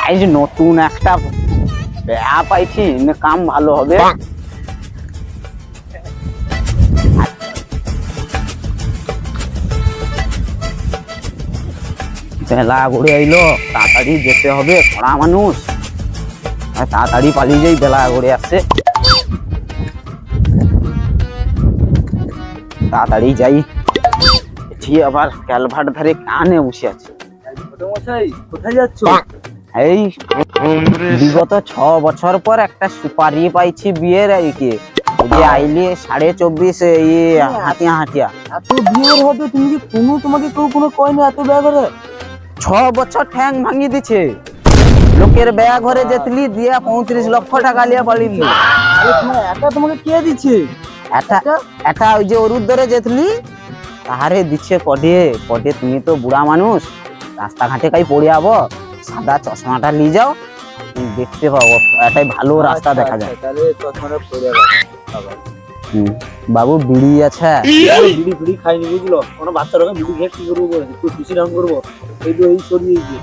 আজ নতুন একটা বেয়া পাইছি, কাম ভালো হবে। বেলা গড়ে আইলো, তাড়াতাড়ি যেতে হবে, পড়া মানুষ, তাড়াতাড়ি পালিয়ে যাই, বেলা গড়ে আসছে। তাড়াতাড়ি যাই, আবার ক্যালভার্ট ধারে কানে বসে আছে। কোথায় যাচ্ছ? এই বিগত 6 বছর পর একটা সুপারি পাইছি বিয়ের আইকে, আইলে 24.5 হাতিয়া হাতিয়া। এত বিয়ের হবে তুমি কি তোমাকে কেউ কোনো কয়নি এত ব্যয় করে? 6 বছর ঠ্যাং ভাঙি দিছে, লোকের ব্যয় ঘরে যেতলি দিয়া 35 লক্ষ টাকা লিয়া পালিলি। একা তোমাকে কে দিচ্ছে? এটা ওই যে অরুদ্ধরে যেতলি তাহারে দিচ্ছে পডে পডে। তুমি তো বুড়া মানুষ, রাস্তাঘাটে কাই পড়ে যাবো, সাদা চশমাটা নিয়ে যাও, দেখতে পাবো, এটাই ভালো রাস্তা দেখা যায়। তাহলে চশমাটা পরে বাবু বিড়ি আছে? বিড়ি খাইনি বুঝলো, কোনো বাচ্চা রকম বিড়ি খেয়ে কি করবো, একটু খুশি রাম করবো, এই তো এই সরিয়ে গিয়ে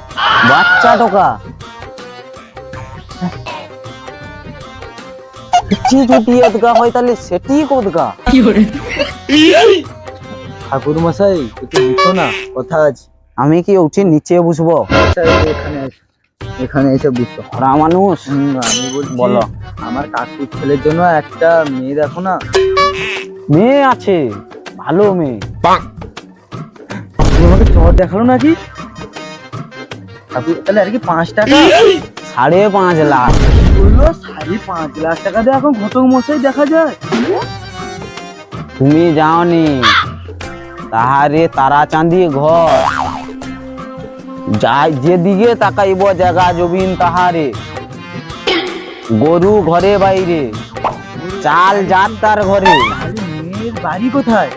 বাচ্চা টোকা হয়, তাহলে সেটি কোদগা। ঠাকুর মশাই একটু বুঝো না, কথা আছে। আমি কি উঠি নিচে বুঝবো? এখানে এসে বুঝছো, খরা মানুষ। আমি বলছি বলো। আমার কাকুর ছেলের জন্য একটা মেয়ে দেখো না। মেয়ে আছে, ভালো মেয়ে। তোমাকে চর দেখালো নাকি? তাহলে আর কি 5 টাকা? 5.5 লাখ বললো 5.5 লাখ টাকা দিয়ে এখন ঘটক মশাই দেখা যায়? তুমি যাওনি? তাহারে তারা চাঁদি ঘর, যাই যেদিকে তাকাইব জায়গা জমিন তাহারে, গরু ঘরে বাইরে, চাল জাত তার ঘরে। মেয়ের বাড়ি কোথায়?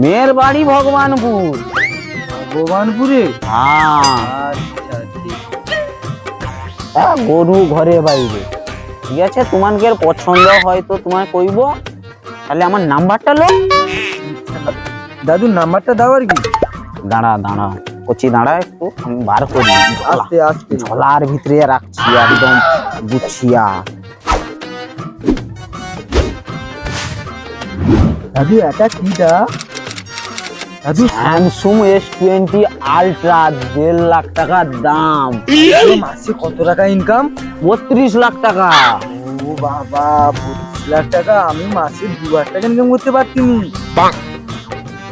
মেয়ের বাড়ি ভগবানপুর। ভগবানপুরে? হ্যাঁ, আচ্ছা ঠিক। গরু ঘরে বাইরে। ঠিক আছে, তোমাকে পছন্দ হয়তো তোমায় কইব, তাহলে আমার নাম্বারটা লো। দাদুর নাম্বারটা দাও আর কি। দাঁড়া দাঁড়া কচি, দাঁড়া একটু, আমি বার করি। আস্তে আস্তে ঝোলার ভিতরে রাখছি একদম গুছিয়া। দাদু এটা কিটা? দাদু স্যামসুং S20 আলট্রা, 1.5 লাখ টাকার দাম। মাসে কত টাকা ইনকাম? 32 লাখ টাকা। ও বাবা, 32 লাখ টাকা! আমি মাসে 2 লাখ টাকা ইনকাম করতে পারতিনি।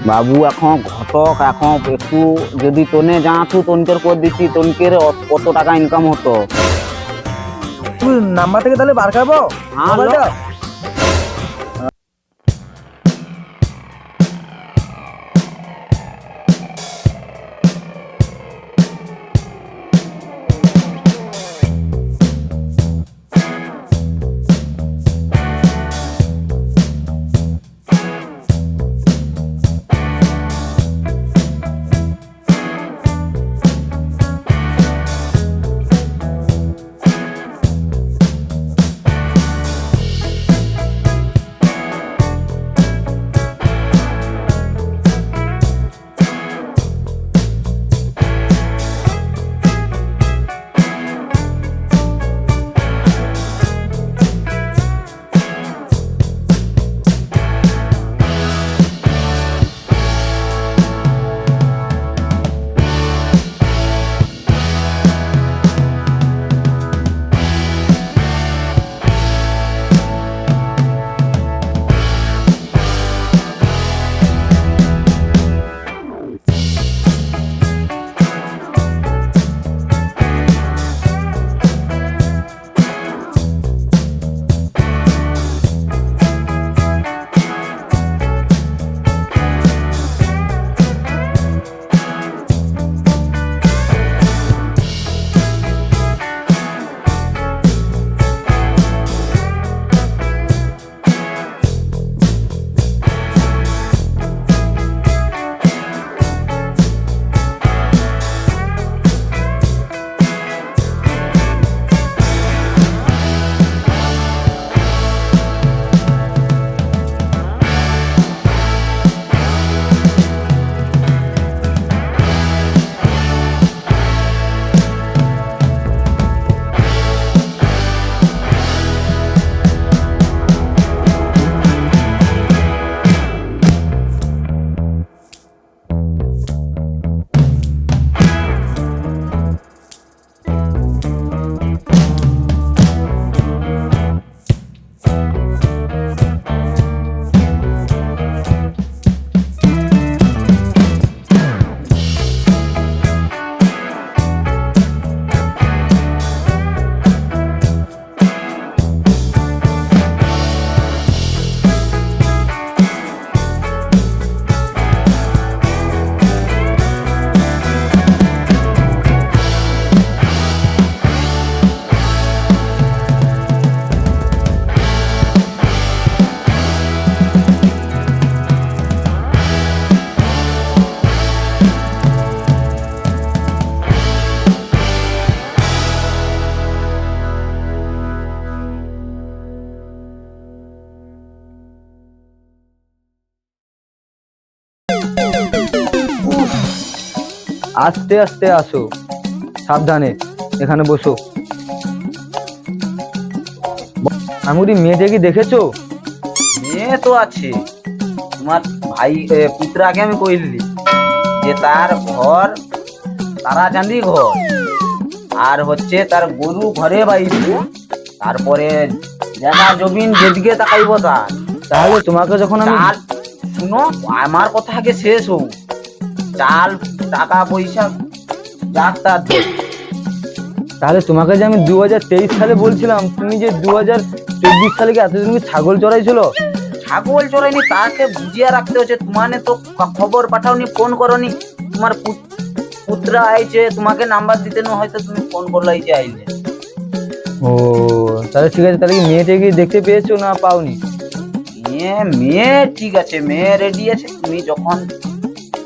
বাবু এখন ঘটক, এখন একটু যদি তোনে জানাতু, তনকের করে দিতি, তনকের কত টাকা ইনকাম হতো। তুই নাম্বার থেকে তাহলে বার খাবো। হ্যাঁ, লো। আস্তে আস্তে আসো, সাবধানে, এখানে বসো। আমি বলি মেয়েটা কি দেখেছো? মেয়ে তো আছে, তোমার ভাই পুত্রাকে আমি কইলি যে তার ঘর তারাচাঁদি ঘর, আর হচ্ছে তার গরু ঘরে বাইরে, তারপরে জায়গা জমিন যেদিকে তাকাইব তার। তাহলে তোমাকে যখন আমি চাল, শুনো আমার কথা আগে শেষ হোক। চাল, টাকা পয়সা যার তার দোষ। তাহলে তোমাকে যে আমি 2023 সালে বলছিলাম, তুমি যে 2024 সালে কি এতদিন কি ছাগল চড়াইছিল? ছাগল চড়াইনি, তাকে বুঝিয়ে রাখতে হচ্ছে। তোমানে তো খবর পাঠাওনি, ফোন করনি। তোমার পুত্র আইছে, তোমাকে নাম্বার দিতে না, হয়তো তুমি ফোন করলে আইছে আইলে। ও তাহলে ঠিক আছে, তাহলে কি মেয়েটা কি দেখতে পেয়েছো না পাওনি? মেয়ে মেয়ে ঠিক আছে, মেয়ে রেডি আছে। তুমি যখন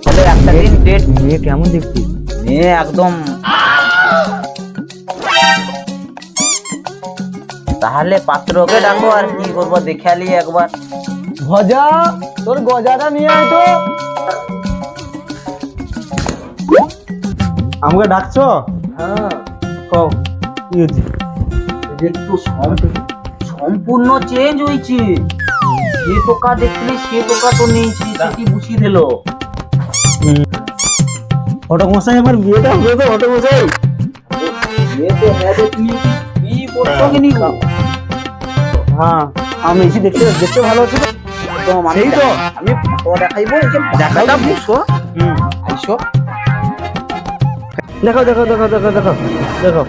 বলে একটা দিন ডেট। মেয়ে কেমন দেখতে? মেয়ে একদম। তাহলে পাত্রকে ডাকো, আর কি করবো দেখে আলি একবার। ভজা, তোর গজাটা নিয়ে আয় তো। আমাকে ডাকছো? হ্যাঁ, কও কি হয়েছে? একটু সম্পূর্ণ চেঞ্জ হয়েছে। সে টোকা দেখলি, সে টোকা তো নেইছি, সেটি বুঝিয়ে দিল। ফটো মশাই, আমার বিয়েটা হবে তো ফটো মশাই? এ তো হ্যাঁ রে, তুমি কি করছো কি নি গো? হ্যাঁ, আমি এসে দেখতে দেখতে ভালো হচ্ছে তো? একদম আমি সেই তো। আমি ফটো দেখাইবো, এই যে দেখাও দেখাটা দেখি। বুঝছো। হুম, আইসো। দেখো দেখো দেখো দেখো দেখো দেখো।